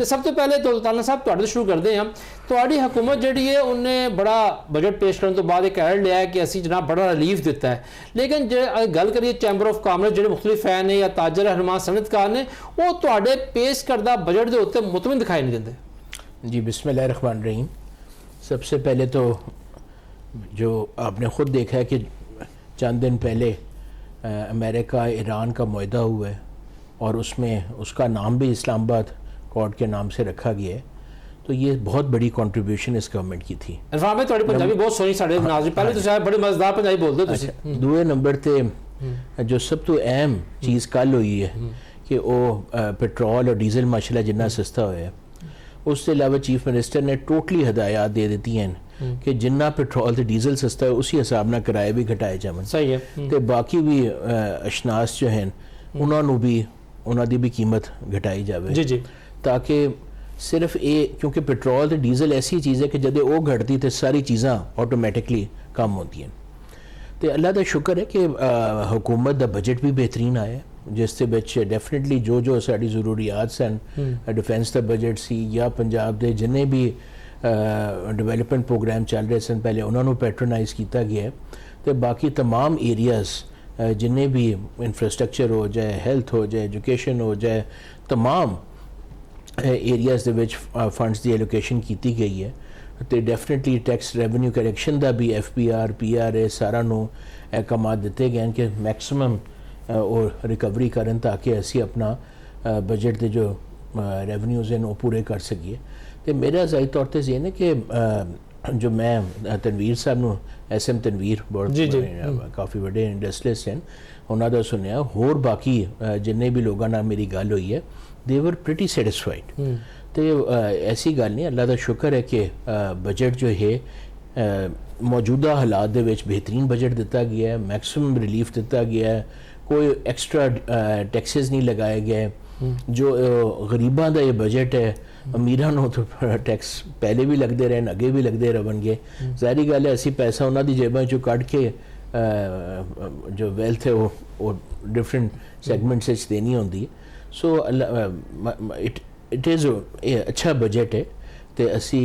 तो सब तो पहले दौलताना साहब तुहाडे शुरू करते हैं। तुहाडी हुकूमत जिहड़ी है उन्हें बड़ा बजट पेश करने तो बाद एक ऐड लिया है कि असी जनाब बड़ा रिलीफ दिता है, लेकिन जे गल करिए चैंबर ऑफ कामर्स जो मुख्तलिफ है ने या ताजर रहनुमा सनतकार ने वो तुहाडे पेश करदा बजट के उत्ते मुतमिन दिखाई नहीं देंदे। जी बिस्मिल्लाहिर्रहमानिर्रहीम। सबसे पहले तो जो आपने ख़ुद देखा है कि चंद दिन पहले अमेरिका ईरान का मुआहदा हुआ है और उसमें उसका नाम भी इस्लामाबाद कोर्ट के नाम से रखा गया है, तो ये बहुत बड़ी कंट्रीब्यूशन इस गवर्नमेंट की थी। इरफान भाई तुहाडी पंजाबी बहुत सोहनी साडे नाज़रीन पहले तुसीं बड़े मज़ेदार पंजाबी बोलदे तुसीं। दूए नंबर ते जो सब तो अहम चीज़ कल हुई है कि वो पेट्रोल और डीजल माशाल्लाह जिन्ना सस्ता होया है, उसके अलावा चीफ मिनिस्टर ने टोटली हदायत दे दी हैं कि जिन्ना पेट्रोल ते डीजल सस्ता है उसी हिसाब नाल किराए भी घटाए जावन। सही है। तो बाकी भी अशनास जो हैं उन्होंने भी उन्हों की भी कीमत घटाई जाए जी जी, ताकि सिर्फ ये क्योंकि पेट्रोल तो डीजल ऐसी चीज़ है कि जब वो घटती तो सारी चीज़ां ऑटोमैटिकली कम होती हैं। तो अल्लाह का शुक्र है कि हुकूमत का बजट भी बेहतरीन आया जिस डेफिनेटली जो जो साड़ी ज़रूरियात सन डिफेंस का बजट सी या पंजाब के जिन्हें भी डिवेलपमेंट प्रोग्राम चल रहे सन पहले उन्होंने पैट्रोनाइज़ किया गया है। तो बाकी तमाम एरियाज़ जिन्हें भी इंफ्रास्ट्रक्चर हो जाए, हेल्थ हो जाए, एजुकेशन हो जाए, तमाम एरियाज़ फंड्स की एलोकेशन की गई है। तो डेफिनेटली टैक्स रेवन्यू कलेक्शन का भी FPR PRA सारा अहकाम दिते गए कि मैक्सिमम और रिकवरी करन ताकि असी अपना बजट के जो रेवन्यूज़ हैं वो पूरे कर सकिए। तो मेरा ज़ाहिर तौर पर ये है कि जो मैं तनवीर साहब ਨੂੰ SM तनवीर बहुत काफ़ी बड़े इंडस्ट्रियलिस्ट हैं उन्होंने सुनिया होर बाकी जिन्ने भी लोगों नाल मेरी गल हुई है दे वर प्रिटी सैटिस्फाइड। तो ऐसी गल नहीं, अल्लाह का शुक्र है कि बजट जो है मौजूदा हालात दे विच बेहतरीन बजट दिता गया है, मैक्सिमम रिलीफ दिता गया है, कोई एक्स्ट्रा टैक्सेस नहीं लगाए गए। जो गरीबां दा ये बजट है अमीरां तो टैक्स पहले भी लगते रहे अगे भी लगते रहनगे। ज़ाहिर गल है असी पैसा उन्हों की जेबां चों कढ़ के जो वेल्थ है वो डिफरेंट सैगमेंट्स देनी होंदी है। सो इट इज़ अच्छा बजट है तो असी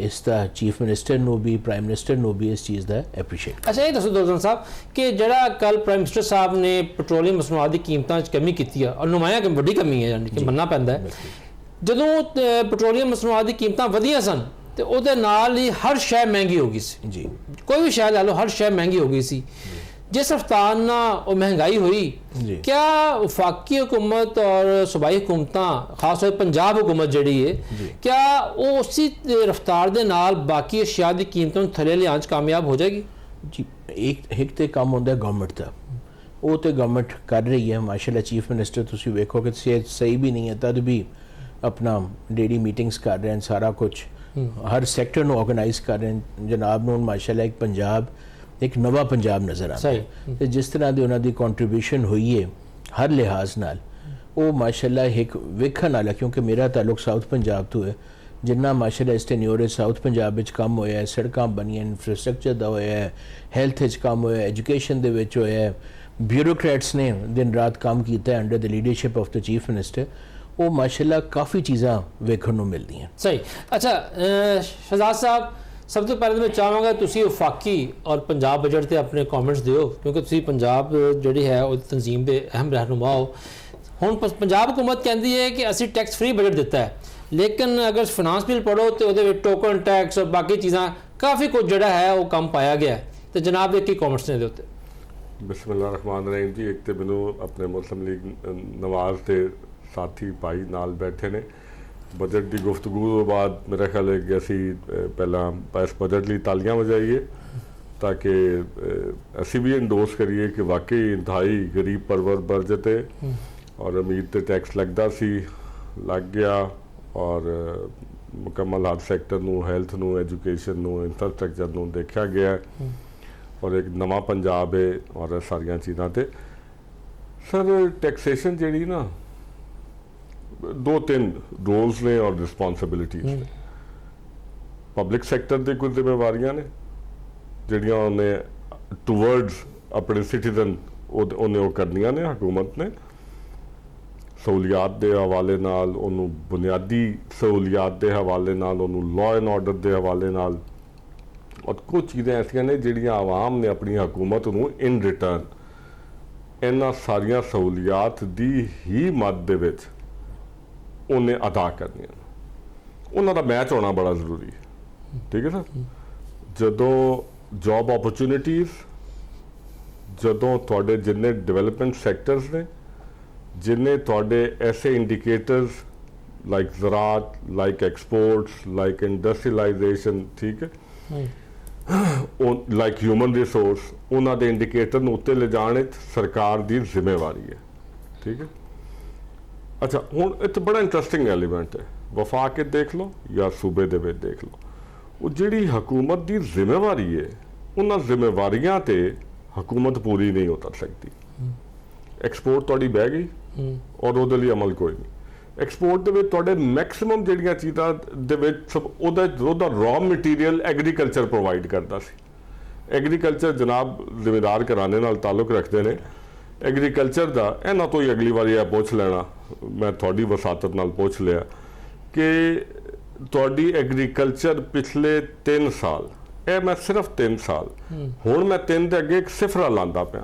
इसका चीफ मिनिस्टर नू भी प्राइम मिनिस्टर नू भी इस चीज़ का एप्रीशिएट। अच्छा ये दसो दौलताना साहब कि जरा कल प्राइम मिनिस्टर साहब ने पेट्रोलियम मसनूआत की कीमतों कमी की है और नुमाया वड्डी कमी है यानी कि मनना पैंदा है। जदों पेट्रोलियम मसनूआत की कीमतां वधियां सन तो उहदे नाल ही हर शै महंगी हो गई सी जी, कोई भी शै ला लो हर शै महंगी हो गई सी। जिस रफ्तार ना महंगाई हुई क्या वफाकी हुकूमत और सूबाई हुकूमतां खास तौर पंजाब हुकूमत जिहड़ी है क्या वो उसी रफ्तार दे नाल बाकी अशिया की कीमतों थले लियान कामयाब हो जाएगी? जी एक तो काम होंदा है गवर्नमेंट का, वो तो गवर्नमेंट कर रही है माशाल्लाह। चीफ मिनिस्टर तुसीं वेखो कि सही भी नहीं है तद भी अपना डेली मीटिंग्स कर रहे हैं, सारा कुछ हर सैक्टर में ऑर्गेनाइज कर रहे हैं। जनाब नूं माशाल्लाह एक पंजाब एक नवा पंजाब नज़र आता है तो जिस तरह की उन्होंने कॉन्ट्रीब्यूशन हुई है हर लिहाज नाल वो माशाल्लाह एक वेखण वाला, क्योंकि मेरा ताल्लुक साउथ पंजाब तो है जिन्ना माशाल्लाह इस टेन्योर साउथ पंजाब में कम होया है, सड़कां बनियां, इंफ्रास्ट्रक्चर का होया है, हेल्थ कम होया, एजुकेशन दे विच होया है, ब्यूरोक्रेट्स ने दिन रात काम किया है under the leadership of the chief minister. वो माशाल्लाह काफ़ी चीज़ां वेखण नूं मिलदी हैं। सही। अच्छा शहजाद साहब सब तो पहले तो मैं चाहांगा तुसी वफाकी और पंजाब बजट से अपने कॉमेंट्स दिओ क्योंकि तुसी पंजाब जिहड़ी है वो तंजीम के अहम रहनुमा हो। हुण पंजाब हुकूमत कहती है कि असी टैक्स फ्री बजट दिता है, लेकिन अगर फाइनांस बिल पढ़ो तो वो टोकन टैक्स और बाकी चीज़ां काफ़ी कुछ जिहड़ा है वो कम पाया गया है। तो जनाब के की कॉमेंट्स ने उत्ते? बिस्मिल्लाहिर्रहमानिर्रहीम जी, एक तो मैनू अपने मुस्लिम लीग नवाज के साथी भाई नाल बैठे ने बजट की गुफ्तगू तो बाद मेरा ख्याल है कि असी पहला इस बजट लिए तालियां बजाइए ताकि असी भी इंडोर्स करिए कि वाकई इंतहाई गरीब परवर बजट है और अमीर तो टैक्स लगता सी लग गया और मुकम्मल हर सैक्टर नूं, हेल्थ नूं, एजुकेशन नूं, इंफ्रास्ट्रक्चर नूं देखा गया और एक नवा पंजाब है और सारिया चीज़ां ते सर टैक्सेशन जी ना दो तीन रोल्स ने और रिस्पॉन्सिबिलिटीज ने। पब्लिक सैक्टर की कुछ जिम्मेवारियां ने जिहड़ियां उन्हें टूवर्ड्स अपने सिटीजन उन्हें वो करनियां ने हुकूमत ने। ਸਹੂਲੀਅਤ ਦੇ ਹਵਾਲੇ ਨਾਲ, ਉਹਨੂੰ ਬੁਨਿਆਦੀ ਸਹੂਲੀਅਤ ਦੇ ਹਵਾਲੇ ਨਾਲ, ਉਹਨੂੰ ਲਾਅ ਐਂਡ ਆਰਡਰ ਦੇ ਹਵਾਲੇ ਨਾਲ। ਔਰ ਕੁਝ ਚੀਜ਼ਾਂ ਐਸੀਆਂ ਨੇ ਜਿਹੜੀਆਂ ਆਵਾਮ ਨੇ ਆਪਣੀ ਹਕੂਮਤ ਨੂੰ ਇਨ ਰਿਟਰਨ ਇਹਨਾਂ ਸਾਰੀਆਂ ਸਹੂਲੀਅਤ ਦੀ ਹੀ ਮੱਦ ਦੇ ਵਿੱਚ ਉਹਨੇ ਅਦਾ ਕਰਨੀਆਂ। ਉਹਨਾਂ ਦਾ ਮੈਚ ਹੋਣਾ ਬੜਾ ਜ਼ਰੂਰੀ ਹੈ। ਠੀਕ ਹੈ ਸਰ। ਜਦੋਂ ਜੌਬ ਓਪਰਚੁਨਿਟੀਜ਼, ਜਦੋਂ ਤੁਹਾਡੇ ਜਿੰਨੇ ਡਿਵੈਲਪਮੈਂਟ ਸੈਕਟਰਸ ਨੇ, ਜਿੰਨੇ ਤੁਹਾਡੇ ਐਸੇ ਇੰਡੀਕੇਟਰਸ ਲਾਈਕ ਜ਼ਰਾਤ, ਲਾਈਕ ਐਕਸਪੋਰਟਸ, ਲਾਈਕ ਇੰਡਸਟਰੀਲਾਈਜੇਸ਼ਨ, ਠੀਕ ਹੈ, ਉਹ ਲਾਈਕ ਹਿਊਮਨ ਰਿਸੋਰਸ, ਉਹਨਾਂ ਦੇ ਇੰਡੀਕੇਟਰ ਨੂੰ ਉੱਤੇ ਲਿਜਾਣ ਵਿੱਚ ਸਰਕਾਰ ਦੀ ਜ਼ਿੰਮੇਵਾਰੀ ਹੈ। ਠੀਕ ਹੈ। ਅੱਛਾ, ਹੁਣ ਇੱਥੇ ਬੜਾ ਇੰਟਰਸਟਿੰਗ ਐਲੀਮੈਂਟ ਹੈ। ਵਫਾਕ ਕੇ ਦੇਖ ਲਓ ਜਾਂ ਸੂਬੇ ਦੇ ਵਿੱਚ ਦੇਖ ਲਓ, ਉਹ ਜਿਹੜੀ ਹਕੂਮਤ ਦੀ ਜ਼ਿੰਮੇਵਾਰੀ ਹੈ, ਉਹਨਾਂ ਜ਼ਿੰਮੇਵਾਰੀਆਂ ਤੇ ਹਕੂਮਤ ਪੂਰੀ ਨਹੀਂ ਉਤਰ ਸਕਦੀ। ਐਕਸਪੋਰਟ ਤੁਹਾਡੀ ਬਹਿ ਗਈ ਔਰ ਉਹਦੇ ਲਈ ਅਮਲ ਕੋਈ ਨਹੀਂ। ਐਕਸਪੋਰਟ ਦੇ ਵਿੱਚ ਤੁਹਾਡੇ ਮੈਕਸਿਮਮ ਜਿਹੜੀਆਂ ਚੀਜ਼ਾਂ ਦੇ ਵਿੱਚ ਉਹਦਾ ਰॉ ਮਟੀਰੀਅਲ ਐਗਰੀਕਲਚਰ ਪ੍ਰੋਵਾਈਡ ਕਰਦਾ ਸੀ। ਐਗਰੀਕਲਚਰ ਜਨਾਬ ਜ਼ਿਮੀਂਦਾਰ ਘਰਾਣੇ ਨਾਲ ਤਾਲੁਕ ਰੱਖਦੇ ਨੇ। ਐਗਰੀਕਲਚਰ ਦਾ ਇਹਨਾਂ ਤੋਂ ਹੀ ਅਗਲੀ ਵਾਰੀ ਇਹ ਪੁੱਛ ਲੈਣਾ, ਮੈਂ ਤੁਹਾਡੀ ਵਸਾਤਤ ਨਾਲ ਪੁੱਛ ਲਿਆ ਕਿ ਤੁਹਾਡੀ ਐਗਰੀਕਲਚਰ ਪਿਛਲੇ 3 ਸਾਲ, ਇਹ ਮੈਂ ਸਿਰਫ 3 ਸਾਲ, ਹੁਣ ਮੈਂ 3 ਦੇ ਅੱਗੇ ਇੱਕ ਸਿਫਰਾ ਲਾਂਦਾ ਪਿਆ,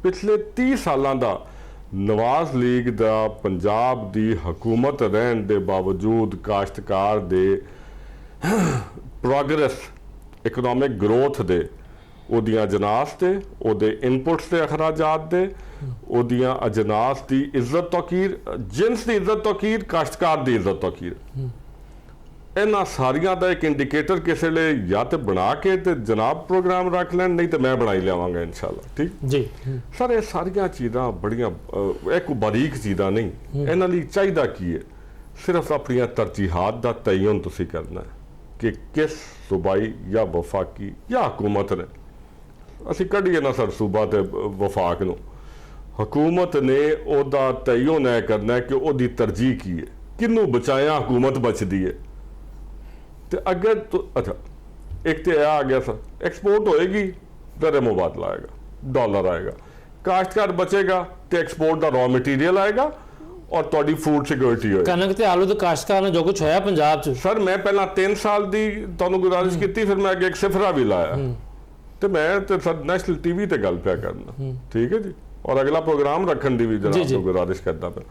ਪਿਛਲੇ 30 ਸਾਲਾਂ ਦਾ ਨਵਾਜ਼ ਲੀਗ ਦਾ ਪੰਜਾਬ ਦੀ ਹਕੂਮਤ ਰਹਿਣ ਦੇ ਬਾਵਜੂਦ ਕਾਸ਼ਤਕਾਰ ਦੇ ਪ੍ਰੋਗਰੈਸ, ਇਕਨੋਮਿਕ ਗਰੋਥ ਦੇ, ਉਹਦੀਆਂ ਅਜਨਾਸ ਤੇ, ਉਹਦੇ ਇਨਪੁਟਸ ਤੇ ਅਖਰਾਜਾਤ ਦੇ, ਉਹਦੀਆਂ ਅਜਨਾਸ ਦੀ ਇੱਜ਼ਤ ਤੌਕੀਰ, ਜਿਨਸ ਦੀ ਇੱਜ਼ਤ ਤੌਕੀਰ, ਕਾਸ਼ਤਕਾਰ ਦੀ ਇੱਜ਼ਤ ਤੌਕੀਰ, ਇਹਨਾਂ ਸਾਰੀਆਂ ਦਾ ਇੱਕ ਇੰਡੀਕੇਟਰ ਕਿਸੇ ਲਈ ਜਾਂ ਤੇ ਬਣਾ ਕੇ ਤੇ ਜਨਾਬ ਪ੍ਰੋਗਰਾਮ ਰੱਖ ਲੈਣ, ਨਹੀਂ ਤੇ ਮੈਂ ਬਣਾਈ ਲਿਆਵਾਂਗਾ ਇਨਸ਼ਾਅੱਲਾ। ਠੀਕ ਜੀ ਸਰ। ਇਹ ਸਾਰੀਆਂ ਚੀਜ਼ਾਂ ਬੜੀਆਂ ਇੱਕ ਬਾਰੀਕ ਚੀਜ਼ਾਂ ਨਹੀਂ। ਇਹਨਾਂ ਲਈ ਚਾਹੀਦਾ ਕੀ ਹੈ? ਸਿਰਫ ਆਪਣੀਆਂ ਤਰਜੀਹਾਤ ਦਾ ਤਯਨ ਤੁਸੀਂ ਕਰਨਾ ਕਿ ਕਿਸ ਸੂਬਾਈ ਜਾਂ ਵਫਾਕੀ ਜਾਂ ਹਕੂਮਤ ਨੇ, ਅਸੀਂ ਕੱਢੀਏ ਨਾ ਸਰ ਸੂਬਾ ਤੇ ਵਫਾਕ ਨੂੰ, ਹਕੂਮਤ ਨੇ ਉਹਦਾ ਤਯਨ ਇਹ ਕਰਨਾ ਕਿ ਉਹਦੀ ਤਰਜੀਹ ਕੀ ਹੈ, ਕਿਹਨੂੰ ਬਚਾਇਆ ਹਕੂਮਤ ਬਚਦੀ ਹੈ। ਤੇ ਅਗਰ ਅੱਛਾ, ਇੱਕ ਤੇ ਆ ਗਿਆ ਸਰ, ਐਕਸਪੋਰਟ ਹੋਏਗੀ ਤੇ ਮੁਬਾਦਲਾ ਆਏਗਾ, ਡਾਲਰ ਆਏਗਾ, ਕਾਸ਼ਤਕਾਰ ਬਚੇਗਾ ਤੇ ਐਕਸਪੋਰਟ ਦਾ ਰॉ ਮਟੀਰੀਅਲ ਆਏਗਾ ਔਰ ਤੁਹਾਡੀ ਫੂਡ ਸਿਕਿਉਰਿਟੀ ਹੋਏਗੀ। ਕਣਕ ਤੇ ਆਲੂ ਤੇ ਕਾਸ਼ਤਕਾਰ ਨੇ ਜੋ ਕੁਝ ਹੋਇਆ ਪੰਜਾਬ 'ਚ ਸਰ, ਮੈਂ ਪਹਿਲਾਂ 3 ਸਾਲ ਦੀ ਤੁਹਾਨੂੰ ਗੁਜ਼ਾਰਿਸ਼ ਕੀਤੀ, ਫਿਰ ਮੈਂ ਅੱਗੇ ਇੱਕ ਸਿਫਰਾ ਵੀ ਲਾਇਆ ਤੇ ਮੈਂ ਤੇ ਸਰ ਨੈਸ਼ਨਲ ਟੀਵੀ ਤੇ ਗੱਲ ਪਿਆ ਕਰਨਾ। ਠੀਕ ਹੈ ਜੀ। ਔਰ ਅਗਲਾ ਪ੍ਰੋਗਰਾਮ ਰੱਖਣ ਦੀ ਵੀ ਜਨਾਬ ਨੂੰ ਗੁਜ਼ਾਰਿਸ਼ ਕਰਦਾ ਪਿਆ।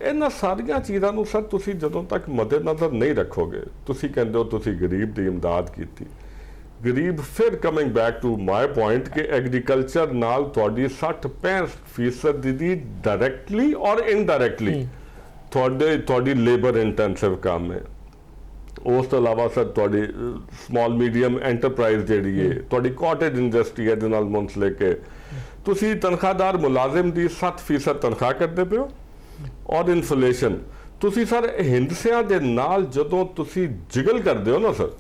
ਇਹਨਾਂ ਸਾਰੀਆਂ ਚੀਜ਼ਾਂ ਨੂੰ ਸਰ ਤੁਸੀਂ ਜਦੋਂ ਤੱਕ ਮੱਦੇਨਜ਼ਰ ਨਹੀਂ ਰੱਖੋਗੇ, ਤੁਸੀਂ ਕਹਿੰਦੇ ਹੋ ਤੁਸੀਂ ਗਰੀਬ ਦੀ ਇਮਦਾਦ ਕੀਤੀ, ਗਰੀਬ ਫਿਰ coming back to my point ਕਿ ਐਗਰੀਕਲਚਰ ਨਾਲ ਤੁਹਾਡੀ 60-65% ਦੀ ਡਾਇਰੈਕਟਲੀ ਔਰ ਇਨਡਾਇਰੈਕਟਲੀ ਤੁਹਾਡੀ ਲੇਬਰ ਇੰਟੈਂਸਿਵ ਕੰਮ ਹੈ। ਉਸ ਤੋਂ ਇਲਾਵਾ ਸਰ ਤੁਹਾਡੀ ਸਮਾਲ ਮੀਡੀਅਮ ਐਂਟਰਪ੍ਰਾਈਜ਼ ਜਿਹੜੀ ਹੈ, ਤੁਹਾਡੀ ਕਾਟੇਜ ਇੰਡਸਟਰੀ ਹੈ, ਦੇ ਨਾਲ ਮੁੰਸਲਿਕ ਹੈ। ਤੁਸੀਂ ਤਨਖਾਹਦਾਰ ਮੁਲਾਜ਼ਮ ਦੀ 7% ਤਨਖਾਹ ਕਰਦੇ ਪਿਓ ਔਰ ਇਨਫਲੇਸ਼ਨ, ਤੁਸੀਂ ਸਰ ਹਿੰਦਸਿਆਂ ਦੇ ਨਾਲ ਜਦੋਂ ਤੁਸੀਂ ਜਿਗਲ ਕਰਦੇ ਹੋ ਨਾ ਸਰ,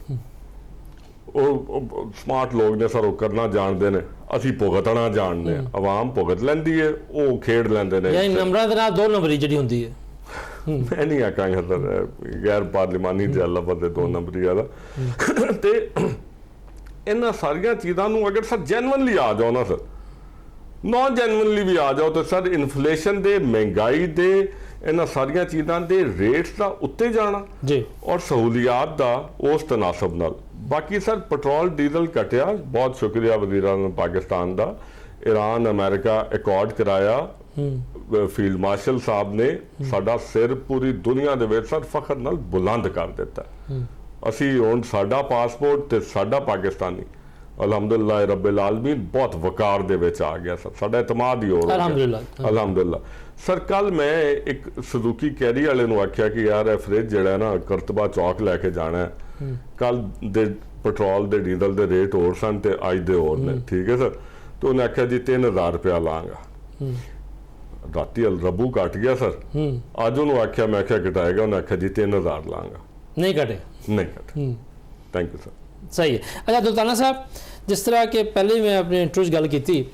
ਉਹ ਸਮਾਰਟ ਲੋਕ ਨੇ ਸਰ, ਉਹ ਕਰਨਾ ਜਾਣਦੇ ਨੇ, ਅਸੀਂ ਭੁਗਤਣਾ ਜਾਣਦੇ ਹਾਂ, ਆਵਾਮ ਭੁਗਤ ਲੈਂਦੀ ਹੈ, ਉਹ ਖੇਡ ਲੈਂਦੇ ਨੇ। ਯਾਨੀ ਨੰਬਰਾਂ ਦੇ ਨਾਲ 2 ਨੰਬਰੀ ਜਿਹੜੀ ਹੁੰਦੀ ਹੈ। ਮੈਂ ਨਹੀਂ ਆਖਾਂਗਾ ਸਰ, ਗੈਰ ਪਾਰਲੀਮਾਨੀ ਤੇ ਲਫ਼ਜ਼ 2 ਨੰਬਰੀ ਵਾਲਾ। ਤੇ ਇਹਨਾਂ ਸਾਰੀਆਂ ਚੀਜ਼ਾਂ ਨੂੰ ਅਗਰ ਸਰ ਜੈਨੂਇਨਲੀ ਆ ਜਾਓ ਨਾ ਸਰ, ਨॉन ਜੈਨੂਇਨਲੀ ਵੀ ਆ ਜਾਓ ਤਾਂ ਸਰ ਇਨਫਲੇਸ਼ਨ ਦੇ, ਮਹਿੰਗਾਈ ਦੇ, ਇਹਨਾਂ ਸਾਰੀਆਂ ਚੀਜ਼ਾਂ ਦੇ ਰੇਟਸ ਦਾ ਉੱਤੇ ਜਾਣਾ ਜੀ ਔਰ ਸਹੂਲੀਅਤ ਦਾ ਉਸ ਤਨਾਸਬ ਨਾਲ। ਬਾਕੀ ਸਰ ਪੈਟਰੋਲ ਡੀਜ਼ਲ ਘਟਿਆ, ਬਹੁਤ ਸ਼ੁਕਰੀਆ ਵਜ਼ੀਰ-ਏ-ਆਜ਼ਮ ਪਾਕਿਸਤਾਨ ਦਾ। ਈਰਾਨ ਅਮਰੀਕਾ ਅਕੋਰਡ ਕਰਾਇਆ, ਫੀਲਡ ਮਾਰਸ਼ਲ ਸਾਹਿਬ ਨੇ ਸਾਡਾ ਸਿਰ ਪੂਰੀ ਦੁਨੀਆ ਦੇ ਵਿੱਚ ਸਰ ਫਖਰ ਨਾਲ ਬੁਲੰਦ ਕਰ ਦਿੱਤਾ। ਅਸੀਂ ਹੁਣ ਸਾਡਾ ਪਾਸਪੋਰਟ ਤੇ ਸਾਡਾ ਪਾਕਿਸਤਾਨੀ ਅਲਹਮਦੁਲਿल्लाह ਰੱਬਿਲ ਆਲਮੀਨ ਬਹੁਤ ਵਕਾਰ ਦੇ ਵਿੱਚ ਆ ਗਿਆ ਸਰ, ਸਾਡਾ ਇਤਮਾਦ ਹੀ ਹੋ ਰਿਹਾ ਅਲਹਮਦੁਲਿल्लाह। ਸਰ ਕੱਲ ਮੈਂ ਇੱਕ ਸੁਜ਼ੂਕੀ ਕੈਰੀ ਵਾਲੇ ਨੂੰ ਆਖਿਆ ਕਿ ਯਾਰ ਇਹ ਫ੍ਰਿਜ ਜਿਹੜਾ ਨਾ ਕਰਤਬਾ ਚੌਕ ਲੈ ਕੇ ਜਾਣਾ, ਕੱਲ ਦੇ ਪੈਟਰੋਲ ਦੇ ਡੀਜ਼ਲ ਦੇ ਰੇਟ ਹੋਰ ਸਨ ਤੇ ਅੱਜ ਦੇ ਹੋਰ ਨੇ। ਠੀਕ ਹੈ ਸਰ। ਤੇ ਉਹਨੇ ਆਖਿਆ ਜੀ 3000 ਰੁਪਇਆ ਲਾਂਗਾ। ਰਾਤੀ ਰੱਬੂ ਘਟ ਗਿਆ ਸਰ, ਅੱਜ ਉਹਨੂੰ ਆਖਿਆ, ਮੈਂ ਆਖਿਆ ਘਟਾਏਗਾ, ਉਹਨੇ ਆਖਿਆ ਜੀ 3000 ਲਾਂਗਾ। ਨਹੀਂ ਘਟੇ। Thank you sir. ਸਹੀ ਹੈ। ਅੱਛਾ ਦੁਲਤਾਨਾ ਸਾਹਿਬ, ਜਿਸ ਤਰ੍ਹਾਂ ਕਿ ਪਹਿਲੇ ਮੈਂ ਆਪਣੇ ਇੰਟਰਵਿਊ 'ਚ ਗੱਲ ਕੀਤੀ,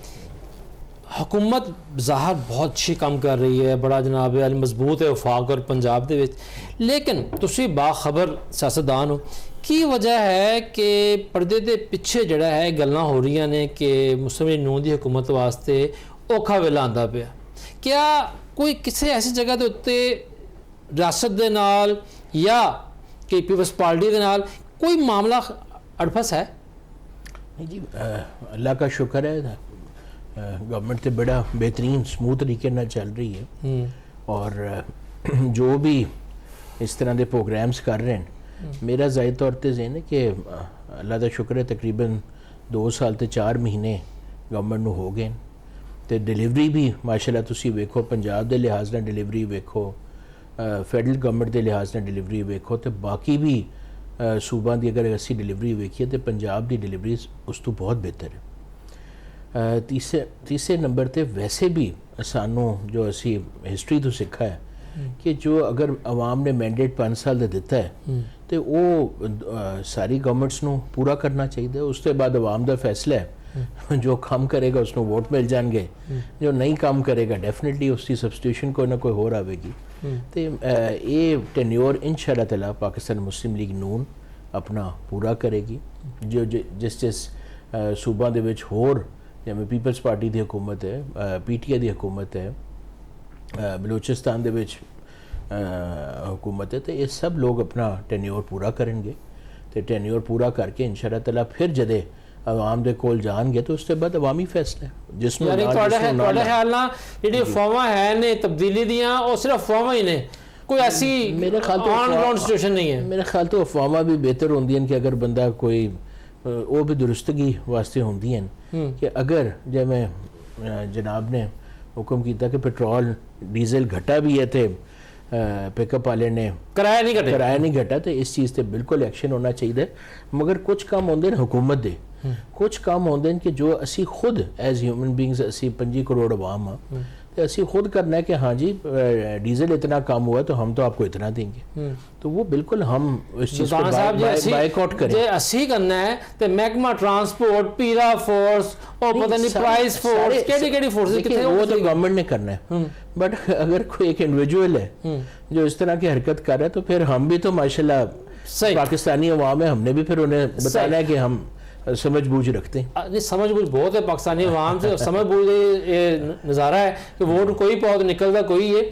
ਹਕੂਮਤ ਜ਼ਾਹਰ ਬਹੁਤ ਅੱਛੀ ਕੰਮ ਕਰ ਰਹੀ ਹੈ, ਬੜਾ ਜਨਾਬ ਮਜ਼ਬੂਤ ਹੈ ਵਫਾਕ ਔਰ ਪੰਜਾਬ ਦੇ ਵਿੱਚ, ਲੇਕਿਨ ਤੁਸੀਂ ਬਾਖਬਰ ਸਿਆਸਤਦਾਨ ਹੋ, ਕੀ ਵਜ੍ਹਾ ਹੈ ਕਿ ਪਰਦੇ ਦੇ ਪਿੱਛੇ ਜਿਹੜਾ ਹੈ ਗੱਲਾਂ ਹੋ ਰਹੀਆਂ ਨੇ ਕਿ ਮੁਸਲਿਮ ਲੀਗ ਨੂਨ ਦੀ ਹਕੂਮਤ ਵਾਸਤੇ ਔਖਾ ਵੇਲਾ ਆਉਂਦਾ ਪਿਆ? ਕਿਆ ਕੋਈ ਕਿਸੇ ਐਸੀ ਜਗ੍ਹਾ ਦੇ ਉੱਤੇ ਰਿਆਸਤ ਦੇ ਨਾਲ ਜਾਂ ਕਿ ਪੀਪਲਸ ਪਾਰਟੀ ਦੇ ਨਾਲ ਕੋਈ ਮਾਮਲਾ ਅੜਫਸ ਹੈ? नहीं जी, अल्लाह का शुक्र है, गवर्नमेंट तो बड़ा बेहतरीन स्मूथ तरीके ਨਾਲ ਚੱਲ ਰਹੀ ਹੈ और जो भी इस तरह के प्रोग्राम्स कर रहे हैं, मेरा ज़ाहिर तौर पर ज़हन है कि अल्लाह का शुक्र है तकरीबन 2 साल तो 4 महीने गवर्नमेंट ਨੂੰ ਹੋ ਗਏ ਤੇ डिलीवरी भी माशाअल्लाह ਤੁਸੀਂ ਵੇਖੋ, पंजाब ਦੇ ਲਿਹਾਜ਼ ਨਾਲ डिलीवरी ਵੇਖੋ, फैडरल गवर्नमेंट के लिहाज ਨਾਲ डिलीवरी ਵੇਖੋ ਤੇ ਬਾਕੀ भी सूबा की अगर असी डिलीवरी वेखिए तो पंजाब की डिलीवरी उस तो बहुत बेहतर है। तीसरे नंबर पर वैसे भी सानू जो असी हिस्टरी तो सीखा है कि जो अगर आवाम ने मैंडेट 5 साल का दिता है तो वो सारी गवर्नमेंट्स नू पूरा करना चाहिए। उसके बाद आवाम का फैसला है, जो काम करेगा उसको वोट मिल जाएंगे, जो नहीं काम करेगा डेफिनेटली उसकी सब्सटीट्यूशन कोई ना कोई होर आएगी। तो ये टेन्योर इंशाअल्लाह ताला पाकिस्तान मुस्लिम लीग नून अपना पूरा करेगी। जो जिस सूबा दे विच होर जिवें पीपल्स पार्टी की हुकूमत है, PTI की हुकूमत है, बलूचिस्तान दे विच हुकूमत है, तो ये सब लोग अपना टेन्योर पूरा करेंगे। तो टेन्योर पूरा करके इंशाअल्लाह ताला फिर जदे आवाम दे कोल जाएंगे तो उसके बाद अवामी फैसला है जिसमें ਤੁਹਾਡੇ ਖਿਆਲ ਨਾਲ ਜਿਹੜੀ ਫੋਮਾਂ ਹੈ ਨੇ ਤਬਦੀਲੀ ਦੀਆਂ ਉਹ ਸਿਰਫ ਫੋਮਾਂ ਹੀ ਨੇ, ਕੋਈ ऐसी मेरे ख्याल तो ऑन ग्राउंड सिचुएशन नहीं है? मेरे ख्याल तो अफवाहां भी बेहतर होंदी हैं कि अगर बंदा कोई वो भी दुरुस्तगी वास्ते होंदी हैं कि अगर जिवें जनाब ने हुक्म किया कि पेट्रोल डीजल घटा भी है थे, पिकअप वाले ने किराया नहीं घटा, तो इस चीज़ से बिल्कुल एक्शन होना चाहिए। मगर कुछ काम होंदे ने हुकूमत दे, कुछ काम होंदे ने कि जो असी खुद एज ह्यूमन बींग्स असी 25 करोड़ अवाम हाँ तो असी खुद करना है कि हाँ जी डीजल इतना कम हुआ तो हम तो आपको इतना देंगे, तो वो बिल्कुल हम इस चीज़ को बाइकआउट करें। जे असी करना है तो महकमा ट्रांसपोर्ट, पीरा फोर्स और पता नहीं प्राइस फोर्स, केड़ी फोर्स कितने, वो तो गवर्नमेंट ने करना है। बट अगर कोई एक इंडिविजुअल है जो इस तरह की हरकत कर रहा है तो फिर हम भी तो माशाल्लाह पाकिस्तानी अवाम है, हमने भी फिर उन्हें बताना है कि हम समझबूझ रखते हैं। नहीं, समझबूझ बहुत है पाकिस्तानी अवाम से, समझबूझ ये नज़ारा है कि वोट कोई पाओ तो निकलता कोई है।